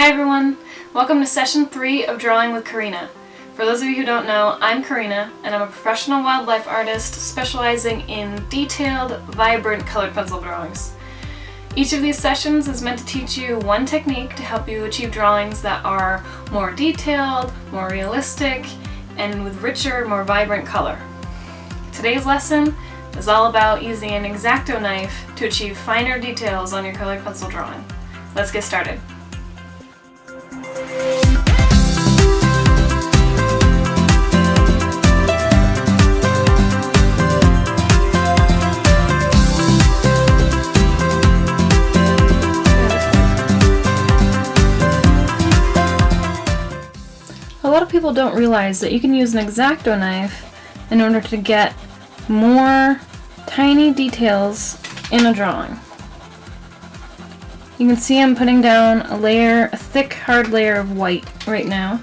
Hi everyone! Welcome to session 3 of Drawing with Corrina. For those of you who don't know, I'm Corrina and I'm a professional wildlife artist specializing in detailed, vibrant colored pencil drawings. Each of these sessions is meant to teach you one technique to help you achieve drawings that are more detailed, more realistic, and with richer, more vibrant color. Today's lesson is all about using an X-Acto knife to achieve finer details on your colored pencil drawing. Let's get started. A lot of people don't realize that you can use an X-Acto knife in order to get more tiny details in a drawing. You can see I'm putting down a thick, hard layer of white right now,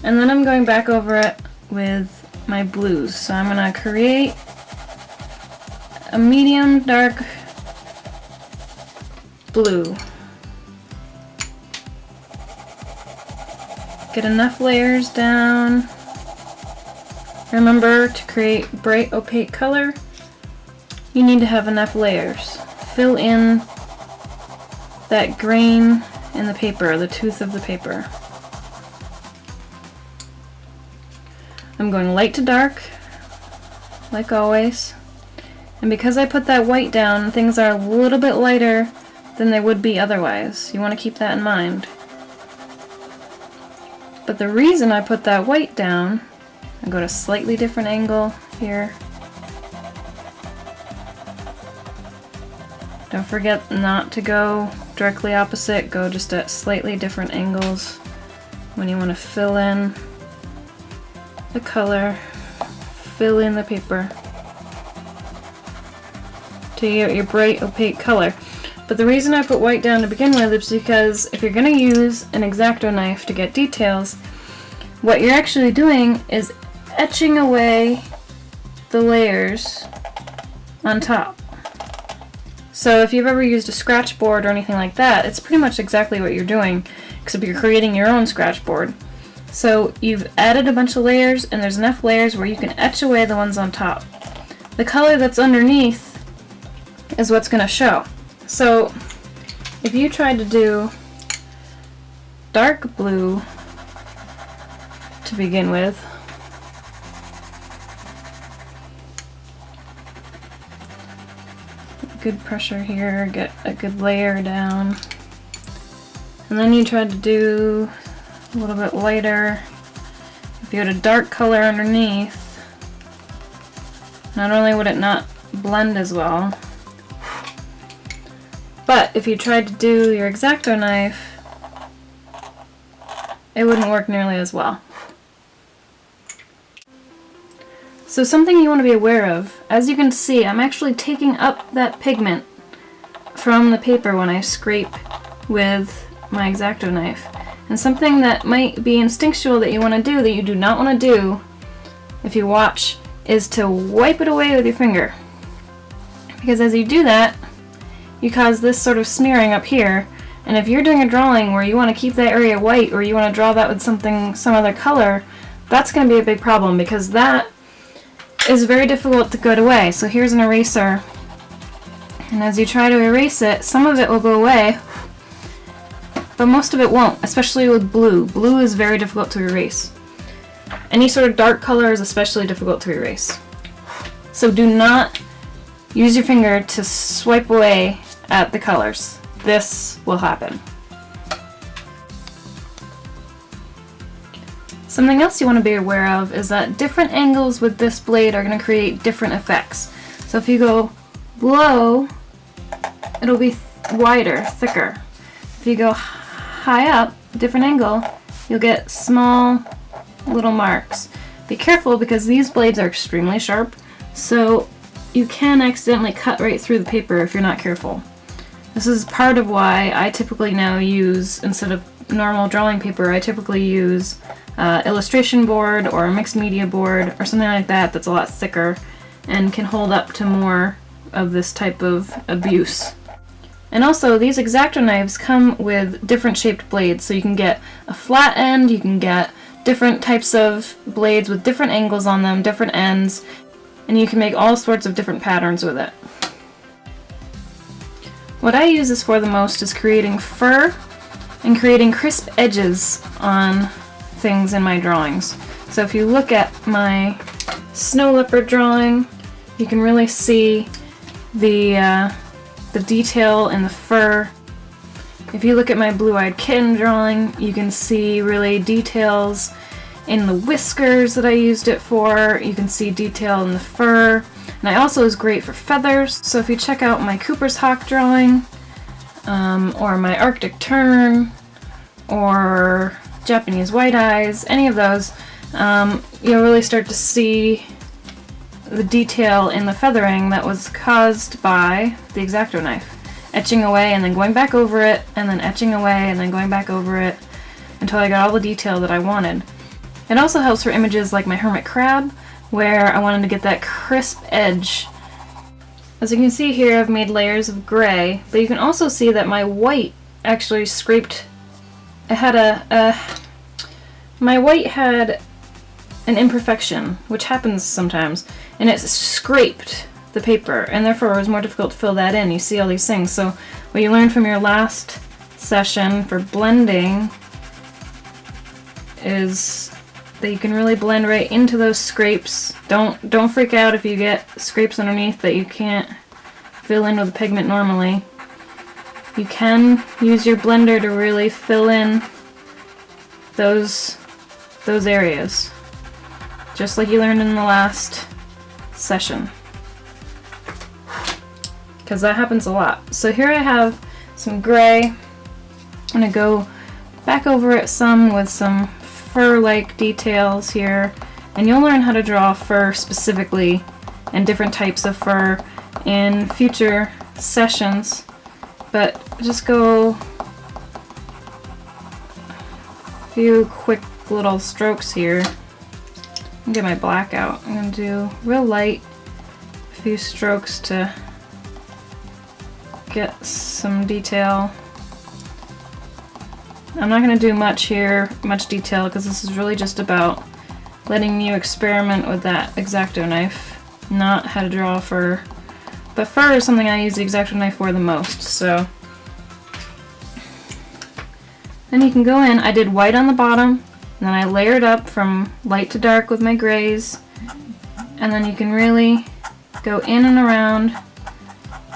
and then I'm going back over it with my blues. So I'm going to create a medium dark blue. Get enough layers down. Remember, to create bright opaque color, you need to have enough layers. Fill in that grain in the paper, the tooth of the paper. I'm going light to dark, like always. And because I put that white down, things are a little bit lighter than they would be otherwise. You want to keep that in mind. But the reason I put that white down, I go to a slightly different angle here. Don't forget not to go directly opposite, go just at slightly different angles when you want to fill in the color, fill in the paper to get your bright opaque color. But the reason I put white down to begin with is because if you're going to use an X-Acto knife to get details, what you're actually doing is etching away the layers on top. So if you've ever used a scratch board or anything like that, it's pretty much exactly what you're doing, except you're creating your own scratch board. So you've added a bunch of layers, and there's enough layers where you can etch away the ones on top. The color that's underneath is what's going to show. So if you tried to do dark blue to begin with, good pressure here, get a good layer down, and then you tried to do a little bit lighter. If you had a dark color underneath, not only would it not blend as well, but if you tried to do your X-Acto knife, it wouldn't work nearly as well. So something you want to be aware of, as you can see, I'm actually taking up that pigment from the paper when I scrape with my X-Acto knife. And something that might be instinctual that you want to do, that you do not want to do if you watch, is to wipe it away with your finger. Because as you do that, you cause this sort of smearing up here, and if you're doing a drawing where you want to keep that area white, or you want to draw that with some other color, that's going to be a big problem, because that is very difficult to get away. So here's an eraser, and as you try to erase it, some of it will go away, but most of it won't, especially with blue. Blue is very difficult to erase. Any sort of dark color is especially difficult to erase. So do not use your finger to swipe away at the colors. This will happen. Something else you want to be aware of is that different angles with this blade are going to create different effects. So if you go low, it'll be wider, thicker. If you go high up, different angle, you'll get small little marks. Be careful, because these blades are extremely sharp, so you can accidentally cut right through the paper if you're not careful. This is part of why I typically now use, instead of normal drawing paper, I typically use illustration board or a mixed media board or something like that that's a lot thicker and can hold up to more of this type of abuse. And also, these X-Acto knives come with different shaped blades, so you can get a flat end, you can get different types of blades with different angles on them, different ends, and you can make all sorts of different patterns with it. What I use this for the most is creating fur and creating crisp edges on things in my drawings. So if you look at my snow leopard drawing, you can really see the detail in the fur. If you look at my blue-eyed kitten drawing, you can see really details in the whiskers that I used it for. You can see detail in the fur. And I also is great for feathers. So if you check out my Cooper's Hawk drawing, or my Arctic Tern, or Japanese White Eyes, any of those, you'll really start to see the detail in the feathering that was caused by the X-Acto knife. Etching away and then going back over it, and then etching away and then going back over it until I got all the detail that I wanted. It also helps for images like my hermit crab, where I wanted to get that crisp edge. As you can see here, I've made layers of gray, but you can also see that my white actually scraped. It had my white had an imperfection, which happens sometimes, and it scraped the paper, and therefore it was more difficult to fill that in. You see all these things. So what you learned from your last session for blending is that you can really blend right into those scrapes. Don't freak out if you get scrapes underneath that you can't fill in with the pigment normally. You can use your blender to really fill in those areas, just like you learned in the last session, because that happens a lot. So here I have some gray. I'm going to go back over it some with some fur-like details here, and you'll learn how to draw fur specifically and different types of fur in future sessions, but just go a few quick little strokes here. I'll get my black out. I'm going to do real light, a few strokes to get some detail. I'm not going to do much here, much detail, because this is really just about letting you experiment with that X-Acto knife, not how to draw fur. But fur is something I use the X-Acto knife for the most, so. Then you can go in. I did white on the bottom, and then I layered up from light to dark with my grays, and then you can really go in and around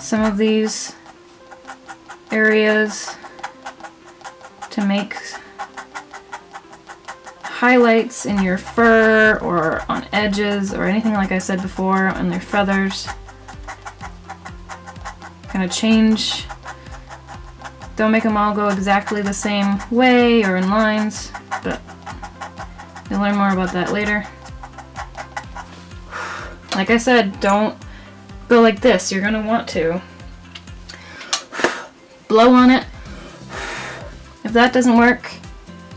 some of these areas to make highlights in your fur or on edges or anything like I said before on their feathers. Kind of change. Don't make them all go exactly the same way or in lines, but you'll learn more about that later. Like I said, don't go like this. You're going to want to blow on it. If that doesn't work,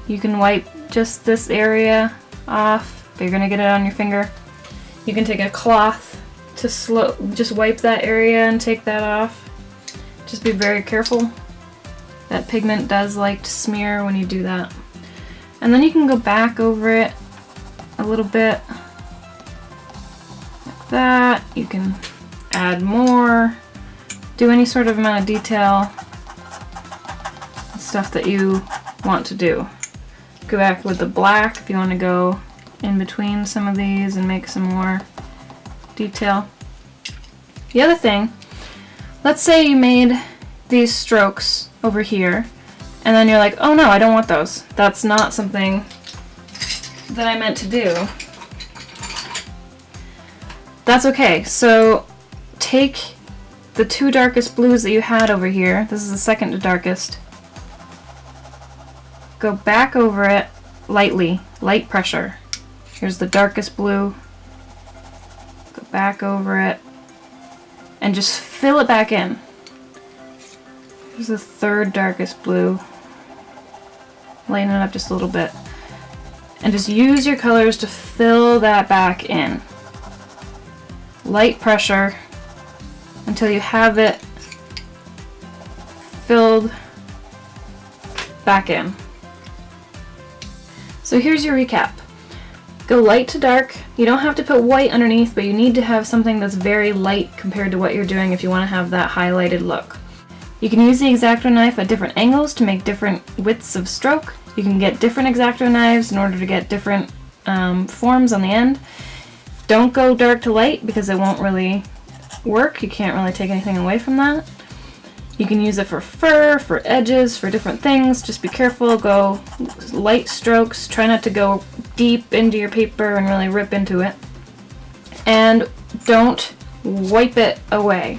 you can wipe just this area off, but you're going to get it on your finger. You can take a cloth to just wipe that area and take that off. Just be very careful. That pigment does like to smear when you do that. And then you can go back over it a little bit like that. You can add more, do any sort of amount of detail, stuff that you want to do. Go back with the black if you want to go in between some of these and make some more detail. The other thing, let's say you made these strokes over here, and then you're like, oh no, I don't want those. That's not something that I meant to do. That's okay. So take the two darkest blues that you had over here. This is the second to darkest. Go back over it lightly, light pressure. Here's the darkest blue. Go back over it and just fill it back in. Here's the third darkest blue. Lighten it up just a little bit. And just use your colors to fill that back in. Light pressure until you have it filled back in. So here's your recap. Go light to dark. You don't have to put white underneath, but you need to have something that's very light compared to what you're doing if you want to have that highlighted look. You can use the X-Acto knife at different angles to make different widths of stroke. You can get different X-Acto knives in order to get different forms on the end. Don't go dark to light because it won't really work. You can't really take anything away from that. You can use it for fur, for edges, for different things. Just be careful, go light strokes. Try not to go deep into your paper and really rip into it. And don't wipe it away,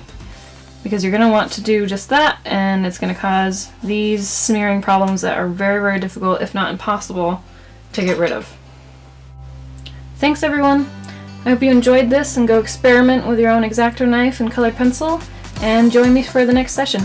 because you're going to want to do just that, and it's going to cause these smearing problems that are very, very difficult, if not impossible, to get rid of. Thanks everyone! I hope you enjoyed this and go experiment with your own X-Acto knife and colored pencil, and join me for the next session.